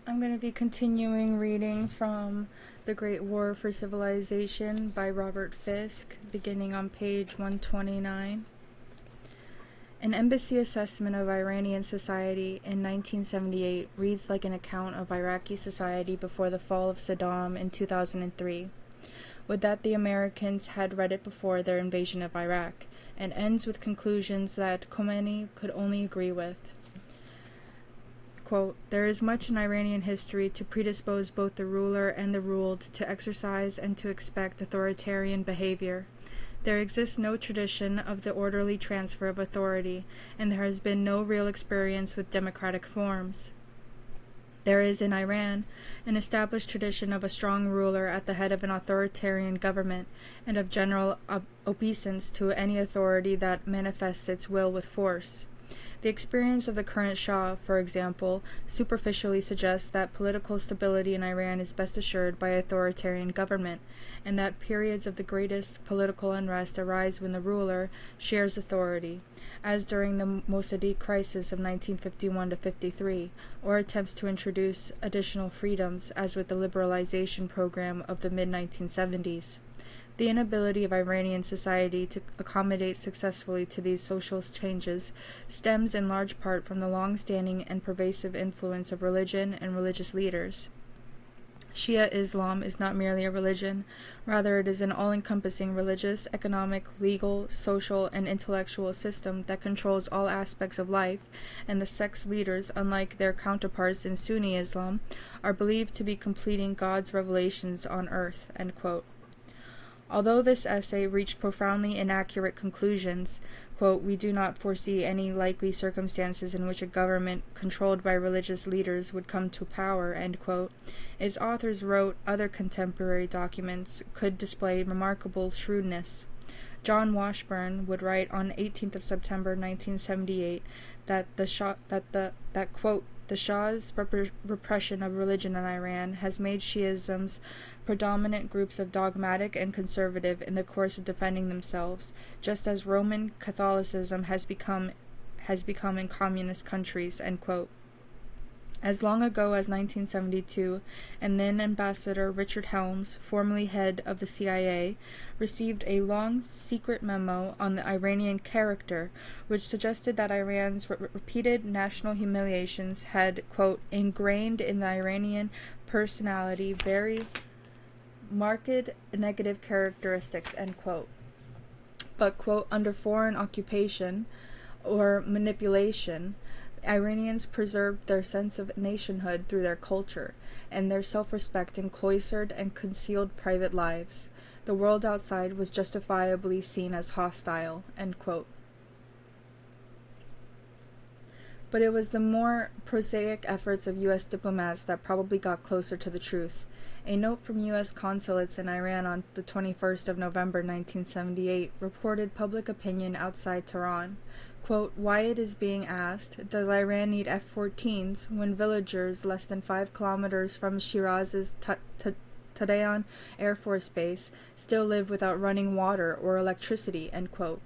I'm going to be continuing reading from The Great War for Civilization by Robert Fiske, beginning on page 129. An embassy assessment of Iranian society in 1978 reads like an account of Iraqi society before the fall of Saddam in 2003. Would that the Americans had read it before their invasion of Iraq, and ends with conclusions that Khomeini could only agree with. Quote, "There is much in Iranian history to predispose both the ruler and the ruled to exercise and to expect authoritarian behavior. There exists no tradition of the orderly transfer of authority, and there has been no real experience with democratic forms. There is in Iran an established tradition of a strong ruler at the head of an authoritarian government, and of general obeisance to any authority that manifests its will with force. The experience of the current Shah, for example, superficially suggests that political stability in Iran is best assured by authoritarian government, and that periods of the greatest political unrest arise when the ruler shares authority, as during the Mossadegh crisis of 1951-53, or attempts to introduce additional freedoms, as with the liberalization program of the mid-1970s. The inability of Iranian society to accommodate successfully to these social changes stems in large part from the long-standing and pervasive influence of religion and religious leaders. Shia Islam is not merely a religion, rather it is an all-encompassing religious, economic, legal, social, and intellectual system that controls all aspects of life, and the sect's leaders, unlike their counterparts in Sunni Islam, are believed to be completing God's revelations on earth." End quote. Although this essay reached profoundly inaccurate conclusions, quote, "We do not foresee any likely circumstances in which a government controlled by religious leaders would come to power," end quote, its authors wrote other contemporary documents could display remarkable shrewdness. John Washburn would write on 18th of September 1978 that quote, "The Shah's repression of religion in Iran has made Shiism's predominant groups of dogmatic and conservative in the course of defending themselves, just as Roman Catholicism has become in communist countries." End quote. As long ago as 1972, and then Ambassador Richard Helms, formerly head of the CIA, received a long secret memo on the Iranian character, which suggested that Iran's repeated national humiliations had, quote, "ingrained in the Iranian personality very marked negative characteristics," end quote. But, quote, "under foreign occupation or manipulation, Iranians preserved their sense of nationhood through their culture, and their self-respect in cloistered and concealed private lives. The world outside was justifiably seen as hostile," end quote. But it was the more prosaic efforts of U.S. diplomats that probably got closer to the truth. A note from U.S. consulates in Iran on the 21st of November 1978 reported public opinion outside Tehran. Quote, "Why it is being asked, does Iran need F-14s when villagers less than 5 kilometers from Shiraz's Tadayon Air Force Base still live without running water or electricity," end quote.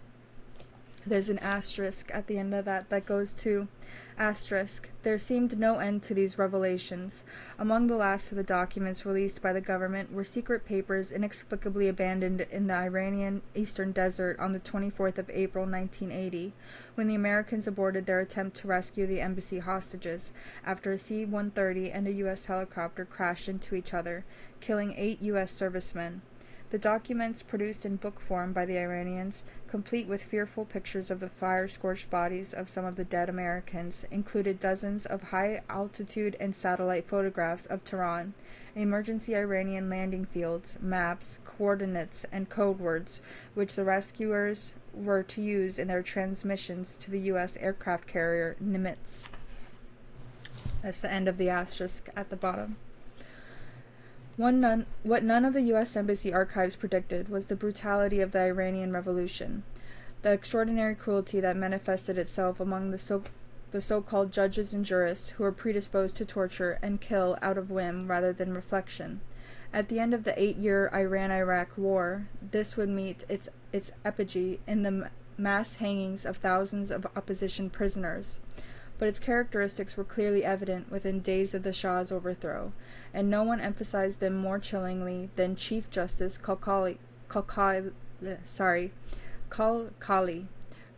There's an asterisk at the end of that goes to asterisk. There seemed no end to these revelations. Among the last of the documents released by the government were secret papers inexplicably abandoned in the Iranian eastern desert on the 24th of April 1980, when the Americans aborted their attempt to rescue the embassy hostages, after a C-130 and a U.S. helicopter crashed into each other, killing 8 U.S. servicemen. The documents, produced in book form by the Iranians, complete with fearful pictures of the fire-scorched bodies of some of the dead Americans, included dozens of high-altitude and satellite photographs of Tehran, emergency Iranian landing fields, maps, coordinates, and code words, which the rescuers were to use in their transmissions to the U.S. aircraft carrier Nimitz. That's the end of the asterisk at the bottom. What none of the U.S. Embassy archives predicted was the brutality of the Iranian Revolution, the extraordinary cruelty that manifested itself among the so-called judges and jurists who were predisposed to torture and kill out of whim rather than reflection. At the end of the 8-year Iran-Iraq War, this would meet its apogee in the mass hangings of thousands of opposition prisoners. but its characteristics were clearly evident within days of the Shah's overthrow, and no one emphasized them more chillingly than Chief Justice Kalkali,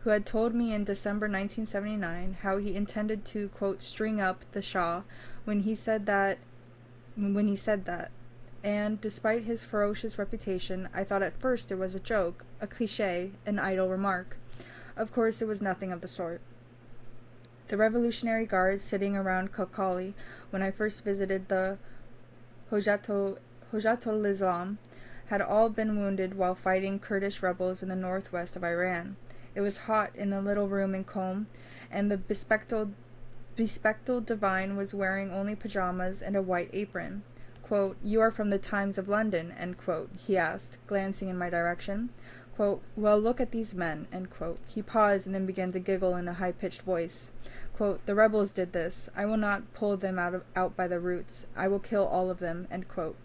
who had told me in December 1979 how he intended to, quote, string up the Shah when he said that. And despite his ferocious reputation, I thought at first it was a joke, a cliché, an idle remark. Of course, it was nothing of the sort. The Revolutionary Guards sitting around Kalkali when I first visited the Hojatul Islam had all been wounded while fighting Kurdish rebels in the northwest of Iran. It was hot in the little room in Qom, and the bespectacled divine was wearing only pajamas and a white apron. Quote, "You are from the Times of London," end quote, he asked, glancing in my direction. Quote, "Well, look at these men," end quote. He paused and then began to giggle in a high-pitched voice. Quote, "The rebels did this. I will not pull them out by the roots. I will kill all of them," end quote.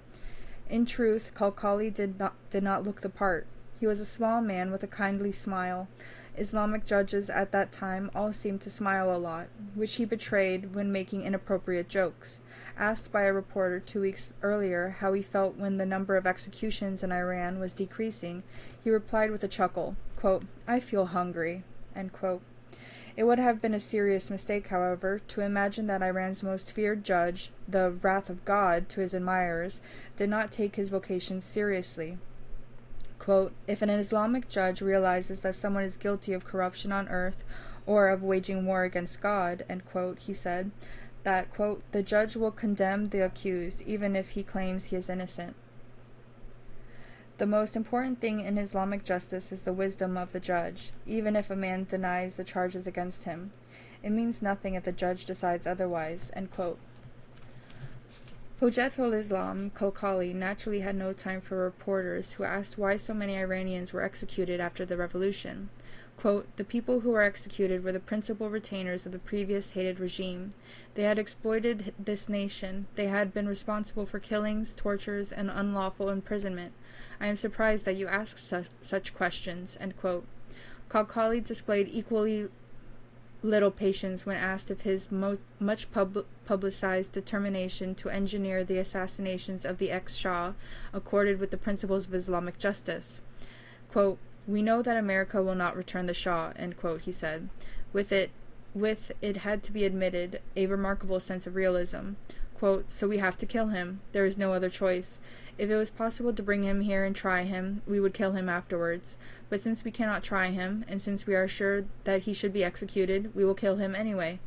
In truth, Kalkali did not look the part. He was a small man with a kindly smile. Islamic judges at that time all seemed to smile a lot, which he betrayed when making inappropriate jokes. Asked by a reporter 2 weeks earlier how he felt when the number of executions in Iran was decreasing, he replied with a chuckle, quote, "I feel hungry," end quote. It would have been a serious mistake, however, to imagine that Iran's most feared judge, the wrath of God to his admirers, did not take his vocation seriously. Quote, "If an Islamic judge realizes that someone is guilty of corruption on earth or of waging war against God," end quote, he said, that, quote, "the judge will condemn the accused even if he claims he is innocent." The most important thing in Islamic justice is the wisdom of the judge, even if a man denies the charges against him. It means nothing if the judge decides otherwise, end quote. Hojatul Islam Kalkali naturally had no time for reporters who asked why so many Iranians were executed after the revolution. Quote, "The people who were executed were the principal retainers of the previous hated regime. They had exploited this nation. They had been responsible for killings, tortures, and unlawful imprisonment. I am surprised that you ask such questions," end quote. Kalkali displayed equally little patience when asked if his much publicized determination to engineer the assassinations of the ex-Shah accorded with the principles of Islamic justice. Quote, "We know that America will not return the Shah," end quote, he said, with it had to be admitted, a remarkable sense of realism. Quote, "So we have to kill him. There is no other choice. If it was possible to bring him here and try him, we would kill him afterwards. But since we cannot try him, and since we are sure that he should be executed, we will kill him anyway.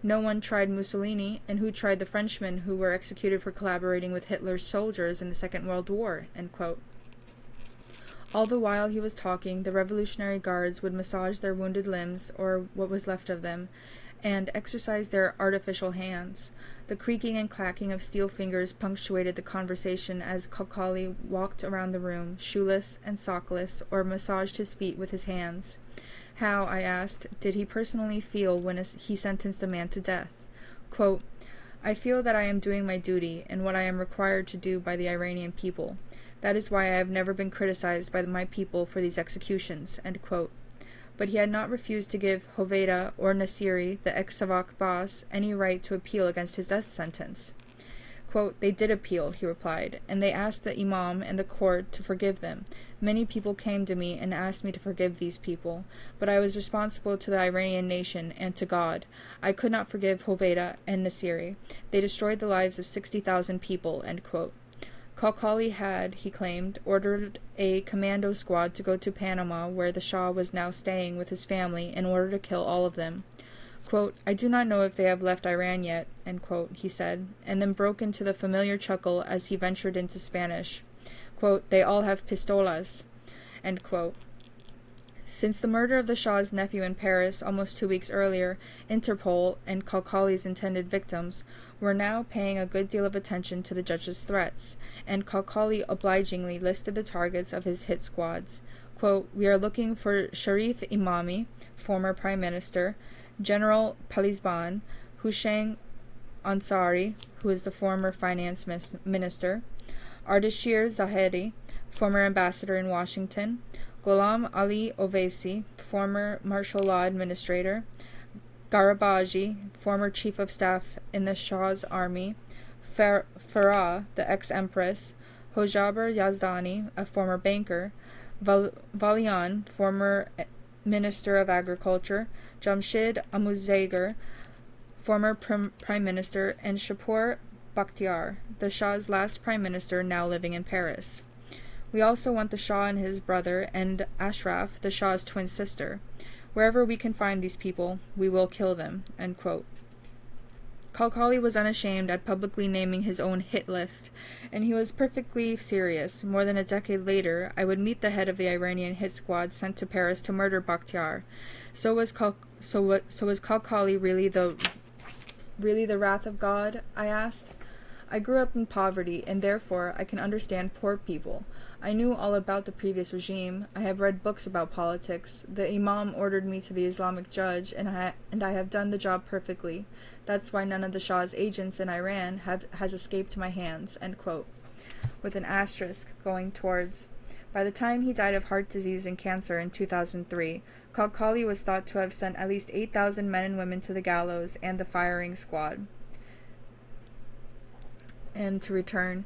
No one tried Mussolini, and who tried the Frenchmen who were executed for collaborating with Hitler's soldiers in the Second World War," end quote. All the while he was talking, the Revolutionary Guards would massage their wounded limbs, or what was left of them, and exercise their artificial hands. The creaking and clacking of steel fingers punctuated the conversation as Kalkali walked around the room, shoeless and sockless, or massaged his feet with his hands. How, I asked, did he personally feel when he sentenced a man to death? Quote, "I feel that I am doing my duty, and what I am required to do by the Iranian people. That is why I have never been criticized by my people for these executions," end quote. But he had not refused to give Hoveyda or Nasiri, the ex-Savak boss, any right to appeal against his death sentence. Quote, "They did appeal," he replied, "and they asked the imam and the court to forgive them. Many people came to me and asked me to forgive these people, but I was responsible to the Iranian nation and to God. I could not forgive Hoveyda and Nasiri. They destroyed the lives of 60,000 people," end quote. Kalkali had, he claimed, ordered a commando squad to go to Panama, where the Shah was now staying with his family, in order to kill all of them. Quote, "I do not know if they have left Iran yet," end quote, he said, and then broke into the familiar chuckle as he ventured into Spanish. Quote, "They all have pistolas," end quote. Since the murder of the Shah's nephew in Paris almost 2 weeks earlier, Interpol and Kalkali's intended victims were now paying a good deal of attention to the judge's threats, and Kalkali obligingly listed the targets of his hit squads. Quote, "We are looking for Sharif Imami, former Prime Minister, General Palizban, Hussein Ansari, who is the former Finance Minister, Ardashir Zahedi, former Ambassador in Washington, Ghulam Ali Ovaisi, former martial law administrator, Garabaji, former chief of staff in the Shah's army, Farah, the ex-empress, Hojaber Yazdani, a former banker, Valian, former minister of agriculture, Jamshid Amuzagar, former prime minister, and Shapur Bakhtiar, the Shah's last prime minister now living in Paris. We also want the Shah and his brother, and Ashraf, the Shah's twin sister. Wherever we can find these people, we will kill them." End quote. Khalkhali was unashamed at publicly naming his own hit list, and he was perfectly serious. More than a decade later, I would meet the head of the Iranian hit squad sent to Paris to murder Bakhtiar. So was Khalkhali really the wrath of God? I asked. I grew up in poverty, and therefore I can understand poor people. I knew all about the previous regime. I have read books about politics. The Imam ordered me to the Islamic judge, and I have done the job perfectly. That's why none of the Shah's agents in Iran has escaped my hands." End quote. With an asterisk going towards. By the time he died of heart disease and cancer in 2003, Khalkhali was thought to have sent at least 8,000 men and women to the gallows and the firing squad, and to return.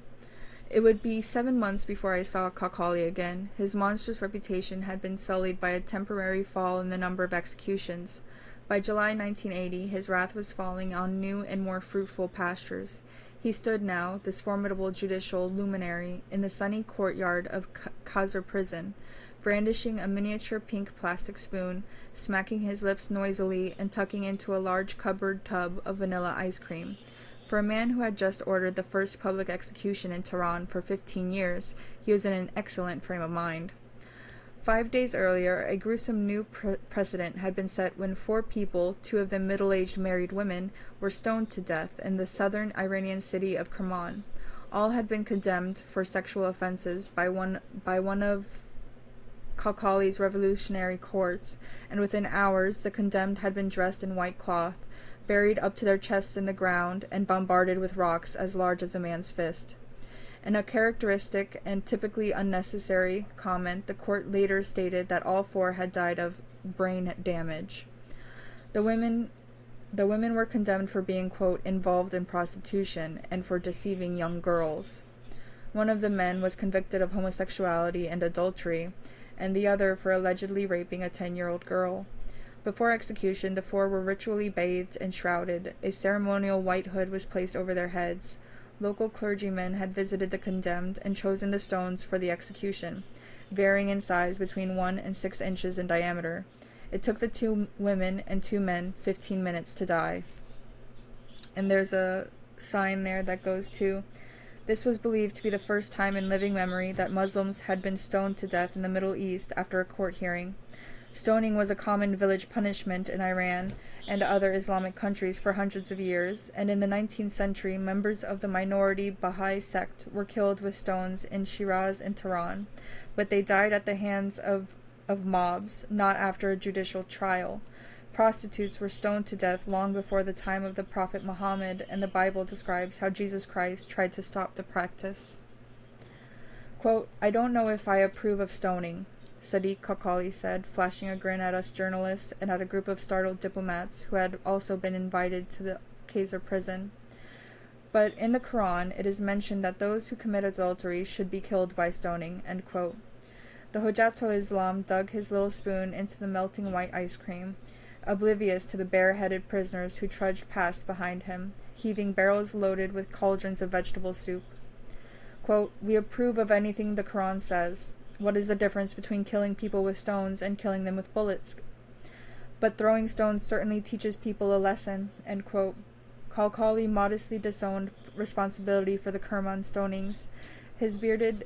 It would be 7 months before I saw Khalkhali again. His monstrous reputation had been sullied by a temporary fall in the number of executions. By July 1980, his wrath was falling on new and more fruitful pastures. He stood now, this formidable judicial luminary, in the sunny courtyard of Khazar prison, brandishing a miniature pink plastic spoon, smacking his lips noisily, and tucking into a large cupboard tub of vanilla ice cream. For a man who had just ordered the first public execution in Tehran for 15 years, he was in an excellent frame of mind. 5 days earlier, a gruesome new precedent had been set when 4 people, 2 of them middle-aged married women, were stoned to death in the southern Iranian city of Kerman. All had been condemned for sexual offenses by one of Khalkhali's revolutionary courts, and within hours the condemned had been dressed in white cloth, buried up to their chests in the ground, and bombarded with rocks as large as a man's fist. In a characteristic and typically unnecessary comment, the court later stated that all 4 had died of brain damage. The women were condemned for being, quote, involved in prostitution and for deceiving young girls. One of the men was convicted of homosexuality and adultery, and the other for allegedly raping a 10-year-old girl. Before execution, the 4 were ritually bathed and shrouded. A ceremonial white hood was placed over their heads. Local clergymen had visited the condemned and chosen the stones for the execution, varying in size between 1 and 6 inches in diameter. It took the 2 women and 2 men 15 minutes to die. And there's a sign there that goes to, "This was believed to be the first time in living memory that Muslims had been stoned to death in the Middle East after a court hearing. Stoning was a common village punishment in Iran and other Islamic countries for hundreds of years, and in the 19th century members of the minority Baha'i sect were killed with stones in Shiraz and Tehran, but they died at the hands of mobs, not after a judicial trial. Prostitutes were stoned to death long before the time of the Prophet Muhammad, and the Bible describes how Jesus Christ tried to stop the practice." Quote, "I don't know if I approve of stoning," Sadiq Khalkhali said, flashing a grin at us journalists and at a group of startled diplomats who had also been invited to the Khazar prison. "But in the Quran, it is mentioned that those who commit adultery should be killed by stoning." End quote. The Hojat-o-Islam dug his little spoon into the melting white ice cream, oblivious to the bare-headed prisoners who trudged past behind him, heaving barrels loaded with cauldrons of vegetable soup. Quote, "We approve of anything the Quran says. What is the difference between killing people with stones and killing them with bullets? But throwing stones certainly teaches people a lesson." End quote. Khalkhali modestly disowned responsibility for the Kerman stonings. His bearded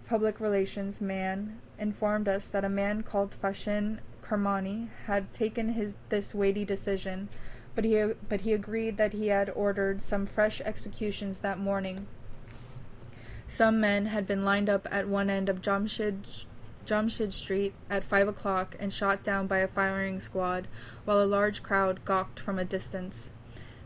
public relations man informed us that a man called Fashin Kermani had taken this weighty decision, but he agreed that he had ordered some fresh executions that morning. Some men had been lined up at one end of Jamshid Street at 5 o'clock and shot down by a firing squad, while a large crowd gawked from a distance.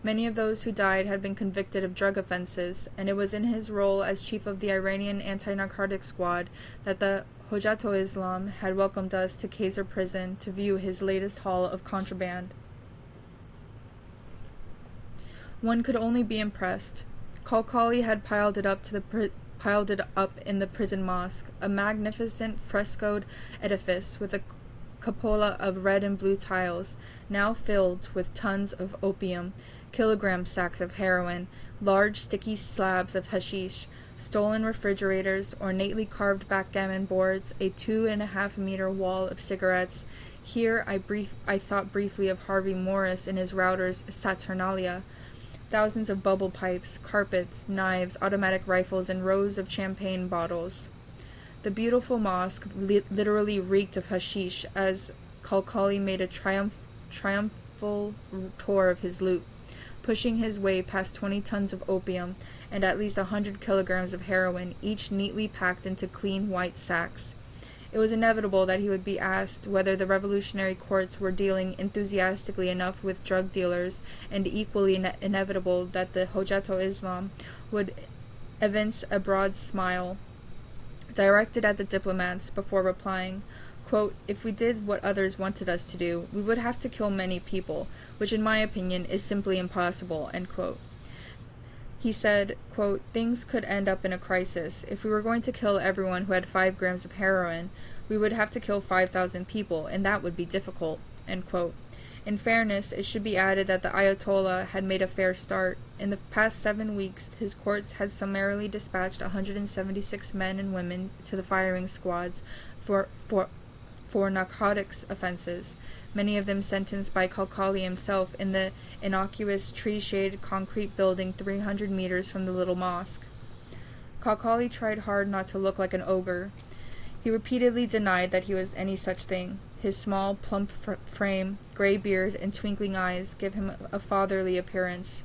Many of those who died had been convicted of drug offenses, and it was in his role as chief of the Iranian anti-narcotic squad that the Hojat-o-Islam had welcomed us to Khazar prison to view his latest haul of contraband. One could only be impressed. Kalkali had piled it up in the prison mosque, a magnificent frescoed edifice with a cupola of red and blue tiles, now filled with tons of opium, kilogram sacks of heroin, large sticky slabs of hashish, stolen refrigerators, ornately carved backgammon boards, a 2.5-meter wall of cigarettes. Here I thought briefly of Harvey Morris in his Router's Saturnalia. Thousands of bubble pipes, carpets, knives, automatic rifles, and rows of champagne bottles. The beautiful mosque literally reeked of hashish as Kalkali made a triumphal tour of his loot, pushing his way past 20 tons of opium and at least 100 kilograms of heroin, each neatly packed into clean white sacks. It was inevitable that he would be asked whether the revolutionary courts were dealing enthusiastically enough with drug dealers, and equally inevitable that the Hojat-o-Islam would evince a broad smile directed at the diplomats before replying, quote, "If we did what others wanted us to do, we would have to kill many people, which in my opinion is simply impossible," end quote. He said, quote, "Things could end up in a crisis. If we were going to kill everyone who had 5 grams of heroin, we would have to kill 5,000 people, and that would be difficult," end quote. In fairness, it should be added that the Ayatollah had made a fair start. In the past 7 weeks, his courts had summarily dispatched 176 men and women to the firing squads for narcotics offenses, many of them sentenced by Kalkali himself in the innocuous tree-shaded concrete building 300 meters from the little mosque. Kalkali tried hard not to look like an ogre. He repeatedly denied that he was any such thing. His small, plump frame, gray beard, and twinkling eyes give him a fatherly appearance,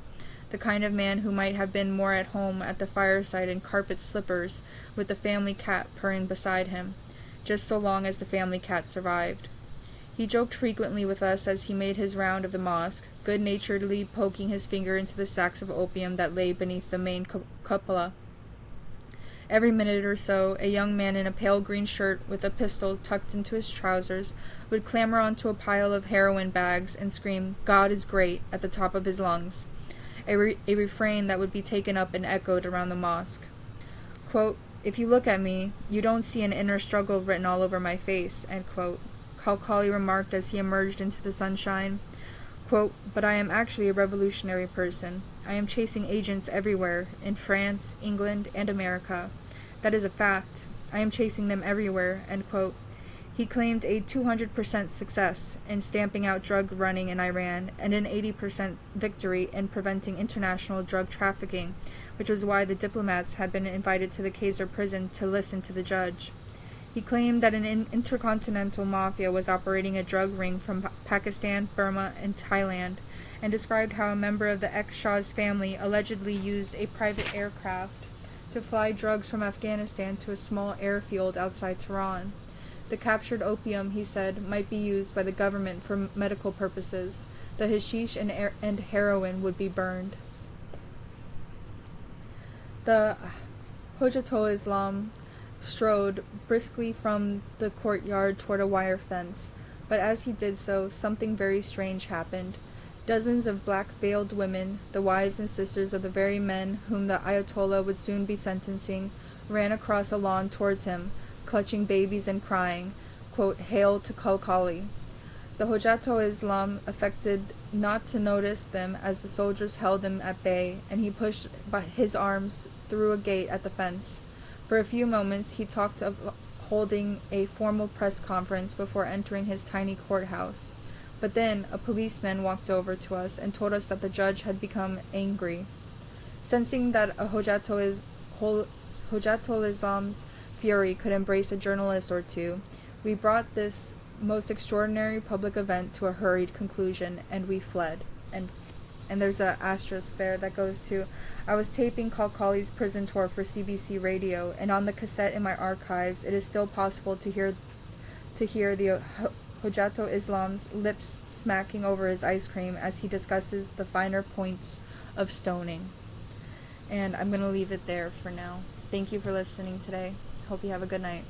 the kind of man who might have been more at home at the fireside in carpet slippers, with the family cat purring beside him, just so long as the family cat survived. He joked frequently with us as he made his round of the mosque, good-naturedly poking his finger into the sacks of opium that lay beneath the main cupola. Every minute or so, a young man in a pale green shirt with a pistol tucked into his trousers would clamber onto a pile of heroin bags and scream, "God is great," at the top of his lungs, a refrain that would be taken up and echoed around the mosque. Quote, "If you look at me, you don't see an inner struggle written all over my face," end quote, Kalkali remarked as he emerged into the sunshine. Quote, "But I am actually a revolutionary person. I am chasing agents everywhere, in France, England, and America. That is a fact. I am chasing them everywhere," end quote. He claimed a 200% success in stamping out drug running in Iran, and an 80% victory in preventing international drug trafficking, which was why the diplomats had been invited to the Kaiser prison to listen to the judge. He claimed that an intercontinental mafia was operating a drug ring from Pakistan, Burma, and Thailand, and described how a member of the ex-Shah's family allegedly used a private aircraft to fly drugs from Afghanistan to a small airfield outside Tehran. The captured opium, he said, might be used by the government for medical purposes. The hashish and heroin would be burned. The Hojat-o-Islam strode briskly from the courtyard toward a wire fence, but as he did so, something very strange happened. Dozens of black-veiled women, the wives and sisters of the very men whom the Ayatollah would soon be sentencing, ran across a lawn towards him, clutching babies and crying, quote, "Hail to Kalkali." The Hojat-o-Islam affected not to notice them as the soldiers held him at bay, and he pushed his arms through a gate at the fence. For a few moments he talked of holding a formal press conference before entering his tiny courthouse. But then a policeman walked over to us and told us that the judge had become angry. Sensing that a Hojat-o-Islam's fury could embrace a journalist or two, we brought this most extraordinary public event to a hurried conclusion, and we fled. And there's an asterisk there that goes to, I was taping Kalkali's prison tour for CBC radio, and on the cassette in my archives, it is still possible to hear the Hojat-o-Islam's lips smacking over his ice cream as he discusses the finer points of stoning. And I'm going to leave it there for now. Thank you for listening today. Hope you have a good night.